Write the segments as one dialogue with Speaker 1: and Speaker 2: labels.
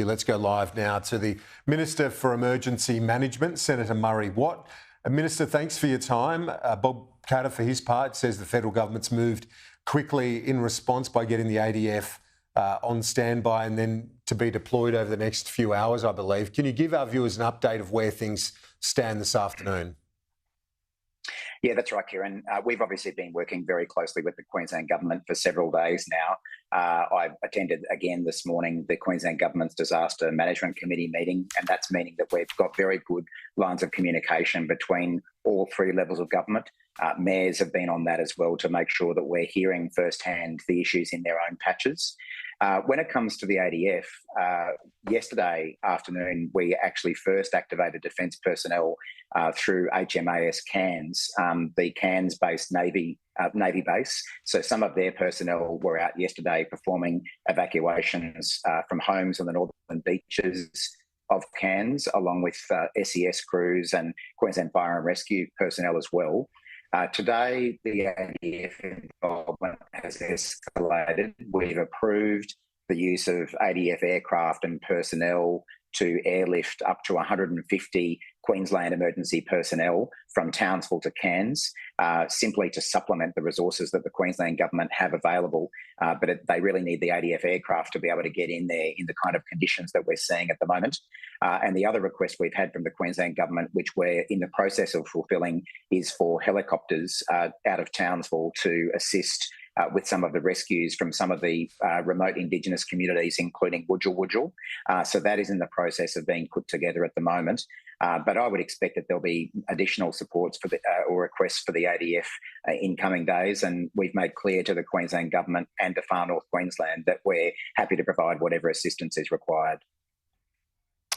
Speaker 1: Let's go live now to the Minister for Emergency Management, Senator Murray Watt. Minister, thanks for your time. Bob Katter, for his part, says the federal government's moved quickly in response by getting the ADF on standby and then to be deployed over the next few hours, I believe. Can you give our viewers an update of where things stand this afternoon?
Speaker 2: Yeah, that's right, Kieran. We've obviously been working very closely with the Queensland Government for several days now. I attended again this morning the Queensland Government's Disaster Management Committee meeting, and that's meaning that we've got very good lines of communication between all three levels of government. Mayors have been on that as well to make sure that we're hearing firsthand the issues in their own patches. When it comes to the ADF, yesterday afternoon, we actually first activated defence personnel through HMAS Cairns, the Cairns-based Navy base. So some of their personnel were out yesterday performing evacuations from homes on the northern beaches of Cairns, along with SES crews and Queensland Fire and Rescue personnel as well. Today, the ADF involvement has escalated. We've approved the use of ADF aircraft and personnel to airlift up to 150 Queensland emergency personnel from Townsville to Cairns, simply to supplement the resources that the Queensland Government have available. But they really need the ADF aircraft to be able to get in there in the kind of conditions that we're seeing at the moment. And the other request we've had from the Queensland Government, which we're in the process of fulfilling, is for helicopters out of Townsville to assist with some of the rescues from some of the remote Indigenous communities, including Wudjil. So that is in the process of being put together at the moment. But I would expect that there'll be additional supports for or requests for the ADF in coming days. And we've made clear to the Queensland Government and to Far North Queensland that we're happy to provide whatever assistance is required.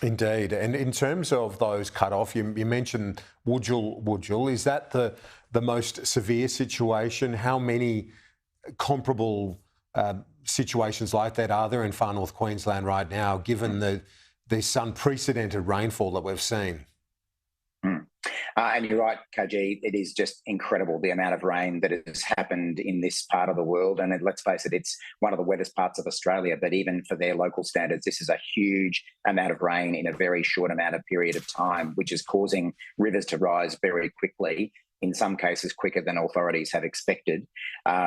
Speaker 1: Indeed. And in terms of those cut off, you mentioned Wudjil. Is that the most severe situation? How many comparable situations like that are there in Far North Queensland right now, given this unprecedented rainfall that we've seen?
Speaker 2: And you're right, KG, it is just incredible the amount of rain that has happened in this part of the world. And let's face it, it's one of the wettest parts of Australia, but even for their local standards, this is a huge amount of rain in a very short amount of period of time, which is causing rivers to rise very quickly, in some cases quicker than authorities have expected.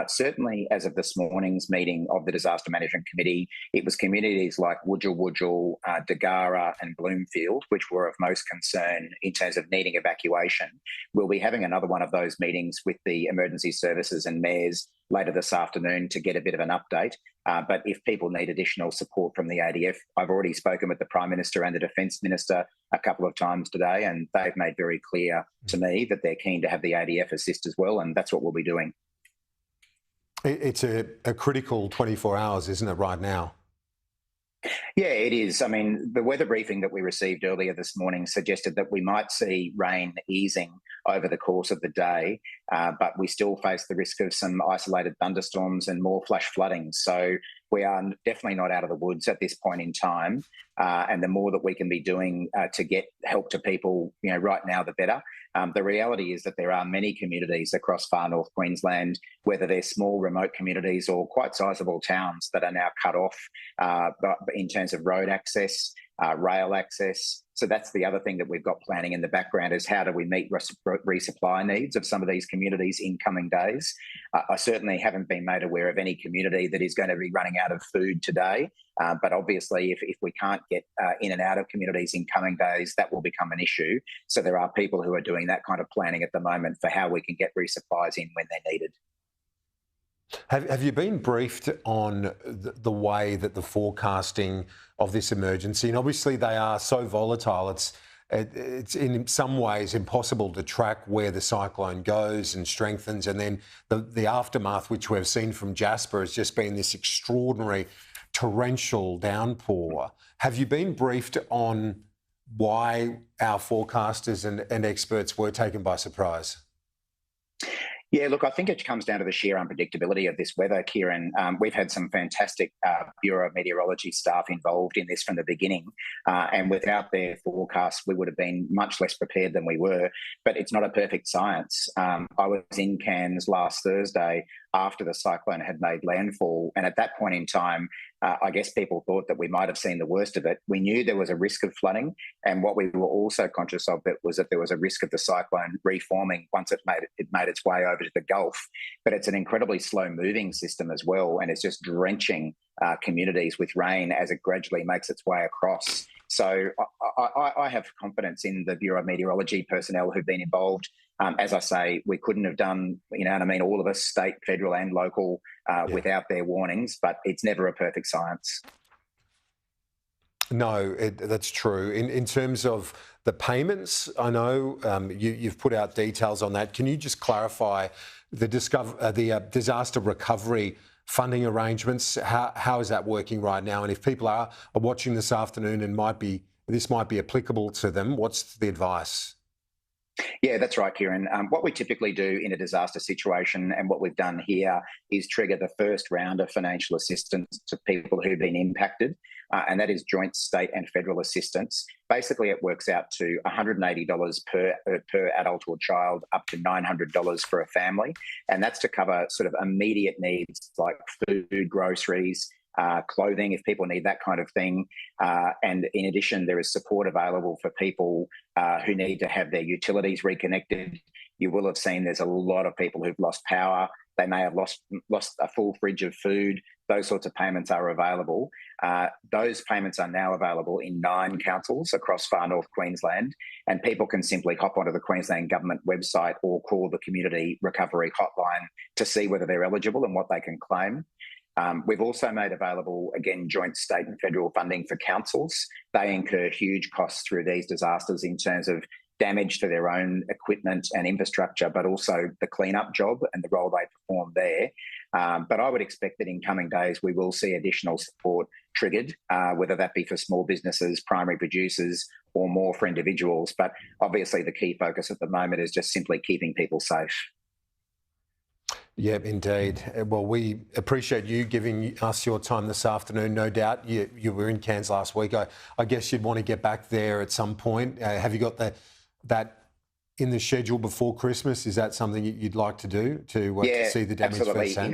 Speaker 2: Certainly, as of this morning's meeting of the Disaster Management Committee, it was communities like Wudjil, Dagara and Bloomfield, which were of most concern in terms of needing evacuation. We'll be having another one of those meetings with the emergency services and mayors later this afternoon to get a bit of an update. But if people need additional support from the ADF, I've already spoken with the Prime Minister and the Defence Minister a couple of times today, and they've made very clear to me that they're keen to have the ADF assist as well, and that's what we'll be doing.
Speaker 1: It's a critical 24 hours, isn't it, right now?
Speaker 2: Yeah, it is. I mean, the weather briefing that we received earlier this morning suggested that we might see rain easing over the course of the day, but we still face the risk of some isolated thunderstorms and more flash flooding. So we are definitely not out of the woods at this point in time. And the more that we can be doing to get help to people, right now, the better. The reality is that there are many communities across Far North Queensland, whether they're small remote communities or quite sizable towns, that are now cut off in terms of road access, rail access. So that's the other thing that we've got planning in the background, is how do we meet resupply needs of some of these communities in coming days. I certainly haven't been made aware of any community that is going to be running out of food today. But obviously, if we can't get in and out of communities in coming days, that will become an issue. So there are people who are doing that kind of planning at the moment for how we can get resupplies in when they're needed.
Speaker 1: Have you been briefed on the way that the forecasting of this emergency, and obviously they are so volatile, it's in some ways impossible to track where the cyclone goes and strengthens, and then the aftermath, which we've seen from Jasper, has just been this extraordinary torrential downpour. Have you been briefed on why our forecasters and experts were taken by surprise?
Speaker 2: Yeah, look, I think it comes down to the sheer unpredictability of this weather, Kieran. We've had some fantastic Bureau of Meteorology staff involved in this from the beginning, and without their forecasts, we would have been much less prepared than we were. But it's not a perfect science. I was in Cairns last Thursday after the cyclone had made landfall, and at that point in time, I guess people thought that we might have seen the worst of it. We knew there was a risk of flooding, and what we were also conscious of was that there was a risk of the cyclone reforming once it made its way over to the Gulf. But it's an incredibly slow-moving system as well, and it's just drenching communities with rain as it gradually makes its way across. So I have confidence in the Bureau of Meteorology personnel who've been involved. As I say, we couldn't have done, you know what I mean, all of us, state, federal and local, without their warnings, but it's never a perfect science.
Speaker 1: No, that's true. In terms of the payments, I know you've put out details on that. Can you just clarify the disaster recovery funding arrangements? How is that working right now? And if people are watching this afternoon and this might be applicable to them, what's the advice?
Speaker 2: Yeah, that's right, Kieran. What we typically do in a disaster situation, and what we've done here, is trigger the first round of financial assistance to people who've been impacted, and that is joint state and federal assistance. Basically, it works out to $180 per adult or child, up to $900 for a family, and that's to cover sort of immediate needs like food, groceries, clothing, if people need that kind of thing. And in addition, there is support available for people who need to have their utilities reconnected. You will have seen there's a lot of people who've lost power. They may have lost a full fridge of food. Those sorts of payments are available. Those payments are now available in 9 councils across Far North Queensland, and people can simply hop onto the Queensland Government website or call the Community Recovery Hotline to see whether they're eligible and what they can claim. We've also made available, again, joint state and federal funding for councils. They incur huge costs through these disasters in terms of damage to their own equipment and infrastructure, but also the cleanup job and the role they perform there. But I would expect that in coming days, we will see additional support triggered, whether that be for small businesses, primary producers, or more for individuals. But obviously the key focus at the moment is just simply keeping people safe.
Speaker 1: Yeah, indeed. Well, we appreciate you giving us your time this afternoon. No doubt you were in Cairns last week. I guess you'd want to get back there at some point. Have you got that in the schedule before Christmas? Is that something you'd like to do to see the damage
Speaker 2: absolutely.
Speaker 1: firsthand?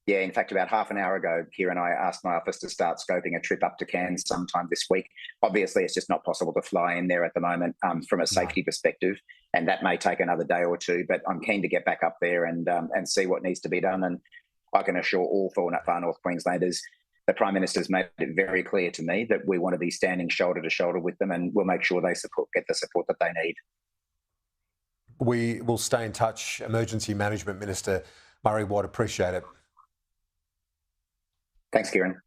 Speaker 2: In fact, about half an hour ago, Kieran, I asked my office to start scoping a trip up to Cairns sometime this week. Obviously, it's just not possible to fly in there at the moment from a safety perspective, and that may take another day or two. But I'm keen to get back up there and see what needs to be done. And I can assure all Far North Queenslanders, the Prime Minister's made it very clear to me that we want to be standing shoulder to shoulder with them, and we'll make sure they get the support that they need.
Speaker 1: We will stay in touch. Emergency Management Minister Murray Watt, appreciate it.
Speaker 2: Thanks, Kieran.